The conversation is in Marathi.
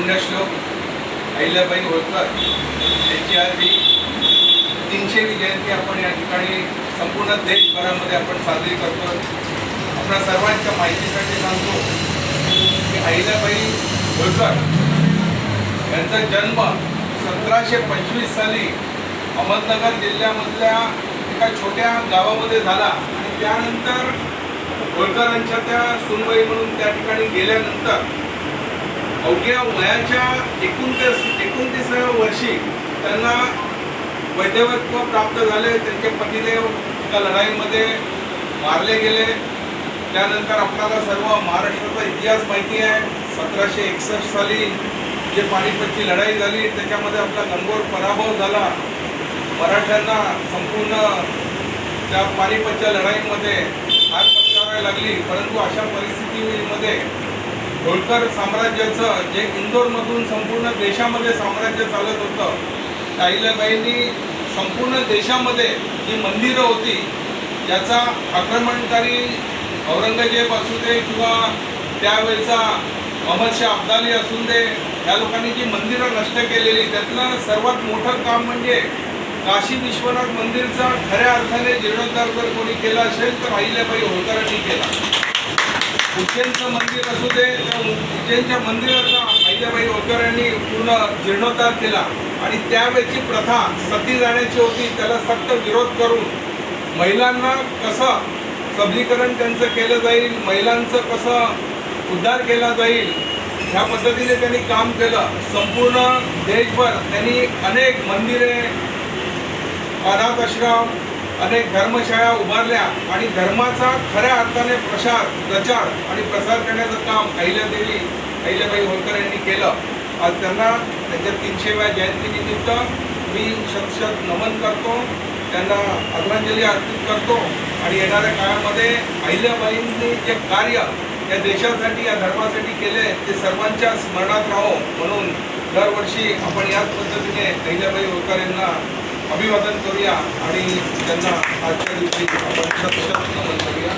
पुण्यश्लोक अहिल्याबाई होळकर यांची आज ही 300वी जयंती आपण या ठिकाणी संपूर्ण देशभरामध्ये आपण साजरी करतो. आपल्या सर्वांच्या माहितीसाठी सांगतो की अहिल्याबाई होळकर यांचा जन्म 1725 साली अहमदनगर जिल्ह्यामधल्या एका छोट्या गावामध्ये झाला आणि त्यानंतर होळकरांच्या त्या सुनबाई म्हणून त्या ठिकाणी गेल्यानंतर अवघ्या वयाच्या 29व्या वर्षी त्यांना वैधवत्व प्राप्त झाले. त्यांचे पतिदेव एका लढाईमध्ये मारले गेले. त्यानंतर आपल्याला सर्व महाराष्ट्राचा इतिहास माहिती आहे. 1761 साली जे पानिपतची लढाई झाली त्याच्यामध्ये आपला घनघोर पराभव झाला. मराठ्यांना संपूर्ण त्या पानिपतच्या लढाईमध्ये हार पत्करावी लागली. परंतु अशा परिस्थितीमध्ये होळकर साम्राज्याचं जे इंदोरमधून संपूर्ण देशामध्ये साम्राज्य चालत होतं, अहिल्याबाईंनी संपूर्ण देशामध्ये जी मंदिरं होती याचा आक्रमणकारी औरंगजेब असू दे किंवा त्यावेळेचा अहमदशाह अब्दाली असून दे, या लोकांनी जी मंदिरं नष्ट केलेली त्यातलं सर्वात मोठं काम म्हणजे काशी विश्वनाथ मंदिरचा खऱ्या अर्थाने जीर्णोद्धार जर कोणी केला असेल तर अहिल्याबाई होळकरांनी केला. उज्जैनचं मंदिर असू दे त्या उज्जैनच्या मंदिराचा अहिल्याबाई होळकरांनी पूर्ण जीर्णोद्धार केला आणि त्यावेळची प्रथा सती जाण्याची होती, त्याला सक्त विरोध करून महिलांना कसं सबलीकरण त्यांचं केलं जाईल, महिलांचं कसं उद्धार केला जाईल ह्या पद्धतीने त्यांनी काम केलं. संपूर्ण देशभर त्यांनी अनेक मंदिरे, अनाथ आश्रम, अनेक धर्मशाळा उभारल्या आणि धर्माचा खऱ्या अर्थाने प्रचार आणि प्रसार करण्याचं काम अहिल्याबाई होळकर यांनी केलं. आज त्यांना त्यांच्या 300व्या जयंतीनिमित्त मी शतशत नमन करतो, त्यांना आदरांजली अर्पित करतो आणि येणाऱ्या काळामध्ये अहिल्याबाईंनी जे कार्य या देशासाठी या धर्मासाठी केले ते सर्वांच्या स्मरणात राहो म्हणून दरवर्षी आपण याच पद्धतीने अहिल्याबाई होळकर यांना अभिवादन करूया आणि त्यांना आजच्या दिवशी आपण शतशत नमन करूया.